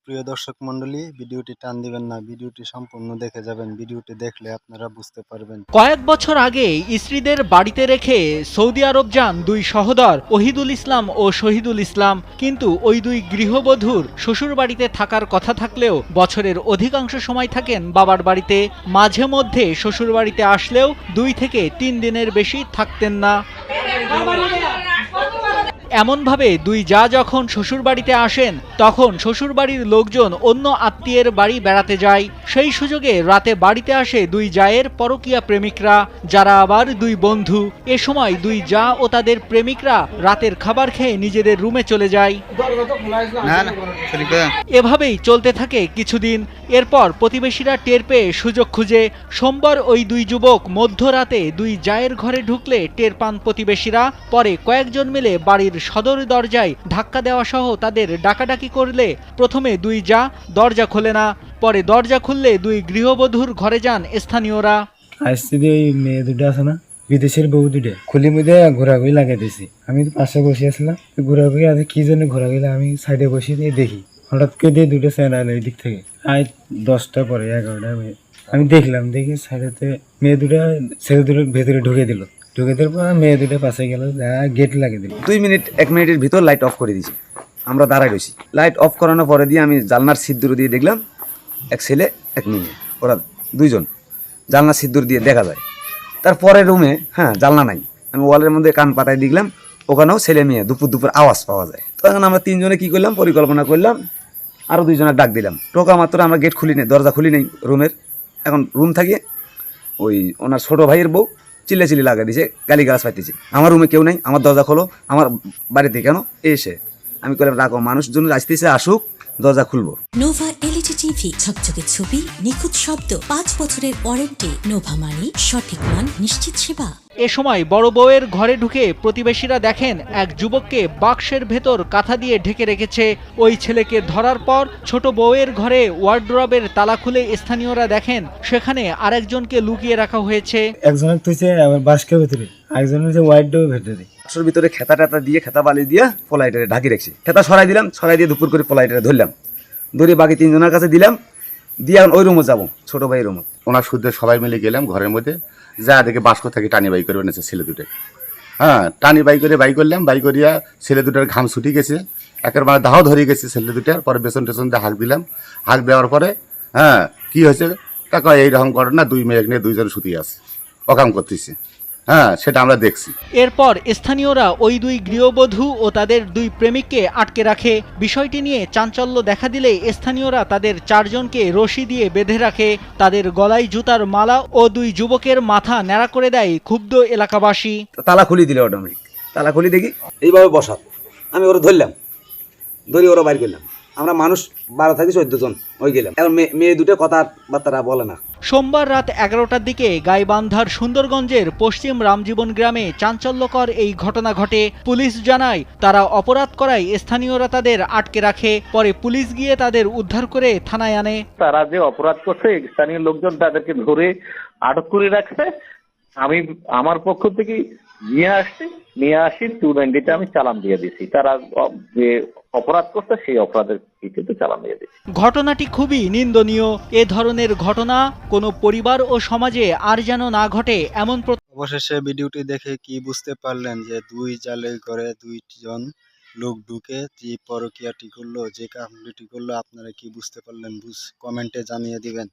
সুপ্রিয় দর্শক মণ্ডলী, ভিডিওটি টান দিবেন না, ভিডিওটি সম্পূর্ণ দেখে যাবেন। ভিডিওটি দেখলে আপনারা বুঝতে পারবেন। কয়েক বছর আগে স্ত্রীদের বাড়িতে রেখে সৌদি আরব যান দুই সহোদর ওহিদুল ইসলাম ও শহীদুল ইসলাম। কিন্তু ওই দুই গৃহবধূর শ্বশুর বাড়িতে থাকার কথা থাকলেও বছরের অধিকাংশ সময় থাকেন বাবার বাড়িতে। মাঝে মধ্যে শ্বশুর বাড়িতে আসলেও 2 থেকে 3 দিনের বেশি থাকতেন না। এমনভাবে দুই জা যখন শ্বশুরবাড়িতে আসেন তখন শ্বশুরবাড়ির লোকজন অন্য আত্মীয়ের বাড়ি বেড়াতে যায়। সেই সুযোগে রাতে বাড়িতে আসে দুই জায়ের পরকীয়া প্রেমিকরা, যারা আবার দুই বন্ধু। এ সময় দুই জা ও তাদের প্রেমিকরা রাতের খাবার খেয়ে নিজেদের রুমে চলে যায়। এভাবেই চলতে থাকে কিছুদিন। এরপর প্রতিবেশীরা টের পেয়ে সুযোগ খুঁজে সোমবার ওই দুই যুবক মধ্যরাতে দুই জায়ের ঘরে ঢুকলে টের পান প্রতিবেশীরা। পরে কয়েকজন মিলে বাড়ির সদর দরজায় ধাক্কা দেওয়া সহ তাদের ডাকাডাকি করলে প্রথমে দুই জা দরজা খোলে না, পরে দরজা খুললে দুই গৃহবধূর ঘরে যান স্থানীয়রা। মেয়ে দুটো আছে না, বিদেশের বউ দুটো খুলি মধ্যে ঘোরাঘুরি লাগিয়ে দিয়েছি। আমি তো পাশে বসে আসলাম, ঘোরাঘুরি আছে কি জন্য ঘোরাঘুরি, আমি সাইডে বসে দিয়ে দেখি হঠাৎ করে দিয়ে দুটো স্যান্ড এই দিক থেকে 10টা পরে 11টা আমি দেখলাম, দেখি সাইডেতে মেয়ে দুটো ছেলে দুটো ভেতরে ঢুকে দিল। ঢুকে দেওয়ার পর মেয়ে দুটো পাশে গেল, গেট লাগিয়ে দিল। 1 মিনিটের ভিতর লাইট অফ করে দিয়েছে। আমরা দাঁড়ায় রয়েছি। লাইট অফ করানোর পরে দিয়ে আমি জানলার সিদ্দুর দিয়ে দেখলাম এক ছেলে এক মেয়ে, ওরা দুইজন জানলার সিদ্দুর দিয়ে দেখা যায়। তারপরে রুমে জানলা নাই, আমি ওয়ালের মধ্যে কান পাতায় দেখলাম ওখানেও ছেলে মেয়ে দুপুর দুপুর আওয়াজ পাওয়া যায়। তখন আমরা 3 জনে কি করলাম, পরিকল্পনা করলাম, আরও 2 জনের ডাক দিলাম। টোকা মাত্র আমরা গেট খুলি নেই, দরজা খুলি নেই রুমের। এখন রুম থাকে ওই ওনার ছোটো ভাইয়ের বউ চিল্লি লাগা দিয়েছে, গালিগালাজ পাইতেছে। আমার রুমে কেউ নাই, আমার দরজা খোলো, আমার বাড়িতে কেন এসে। আমি করলাম রাখো, মানুষজন আসতেছে আসুক, দরজা খুলবো। নোভা এলইডি টিভি, ঝকঝকে ছবি, নিখুঁত শব্দ, 5 বছরের ওয়ারেন্টি। নোভা মানি সঠিক মান, নিশ্চিত সেবা। এ সময় বড় বউয়ের ঘরে ঢুকে প্রতিবেশীরা দেখেন এক যুবককে বাক্সের ভেতর কাঁথা দিয়ে ঢেকে রেখেছে। ওই ছেলেকে ধরার পর ছোট বউয়ের ঘরে ওয়ার্ড্রবের তালা খুলে স্থানীয়রা দেখেন সেখানে আরেকজনকে লুকিয়ে রাখা হয়েছে। একজনের তুইছে আমার বাস্কের ভেতরে, আরেকজনের যে ওয়াইডের ভেতরে। বাক্সের ভিতরে খেতা টেতা দিয়ে, খেতা বালি দিয়ে ফলাইটারে ঢাকি রেখেছি। খেতা সরাই দিলাম, সরাই দিয়ে দুপুর করে ফলাইটারে ধরলাম, ধরে বাকি 3 জনের কাছে দিলাম, দিয়ে ওই রুমে যাবো, ছোট ভাইয়ের রুমে। ওনার শুদ্ধে সবাই মিলে গেলাম ঘরের মধ্যে, যা দেখে বাস্ক থেকে টানি বাই করে এনেছে ছেলে দুটো। টানি বাই করলাম, বাই করিয়া ছেলে দুটোর ঘাম ছুটি গেছে, একেবারে দাহ ধরে গেছে ছেলে দুটার। পরে বেসন টেসন দিয়ে হাঁক দিলাম, হাঁক দেওয়ার পরে কি হয়েছে তা কয় এইরকম ঘটনা, 2 মেয়ে নিয়ে 2 জন শুতে আছে, অকাম করতেছে। সেটা আমরা দেখছি। এরপর স্থানীয়রা ওই দুই গৃহবধূ ও তাদের 2 প্রেমিককে আটকে রাখে। বিষয়টি নিয়ে চাঞ্চল্য দেখা দিলে স্থানীয়রা তাদের 4 জনকে রশি দিয়ে বেঁধে রাখে। তাদের গলায় জুতার মালা ও 2 যুবকের মাথা ন্যাড়া করে দেয় ক্ষুব্ধ এলাকাবাসী। তালা খুলি দিলে অটোমেটিক, তালা খুলি দেখি এইভাবে বসা, আমি ওরা ধরলাম, ধরে ওরা বাইর করলাম। আমরা মানুষ 12 থেকে 14 জন ওই গেলাম। এখন মেয়ে দুটো কথাবার্তা বলে না। সোমবার রাত 11টার দিকে গাইবান্ধার সুন্দরগঞ্জের পশ্চিম রামজীবন গ্রামে চাঞ্চল্যকর এই ঘটনা ঘটে। পুলিশ জানায় তারা অপরাধ করায় স্থানীয়রা তাদের আটকে রাখে। পরে পুলিশ গিয়ে তাদের উদ্ধার করে থানায় আনে। তারা যে অপরাধ করছে স্থানীয় লোকজন তাদেরকে ধরে আটক করে রাখছে। আমি আমার পক্ষ থেকে নিয়ে আসি 290-তে আমি চালান দিয়ে দিছি। তারা যে অপরাধ করছে সেই অপরাধের ভিত্তিতে চালান দিয়ে দিছি। ঘটনাটি খুবই নিন্দনীয়। এ ধরনের ঘটনা কোনো পরিবার ও সমাজে আর যেন না ঘটে এমন। অবশেষে ভিডিওটি দেখে কি বুঝতে পারলেন যে 2 জালের ঘরে 2 জন লোক ঢুকে যে পরকীয়াটি করলো, যে কামটি করলো, আপনারা কি বুঝতে পারলেন? কমেন্টে জানিয়ে দিবেন।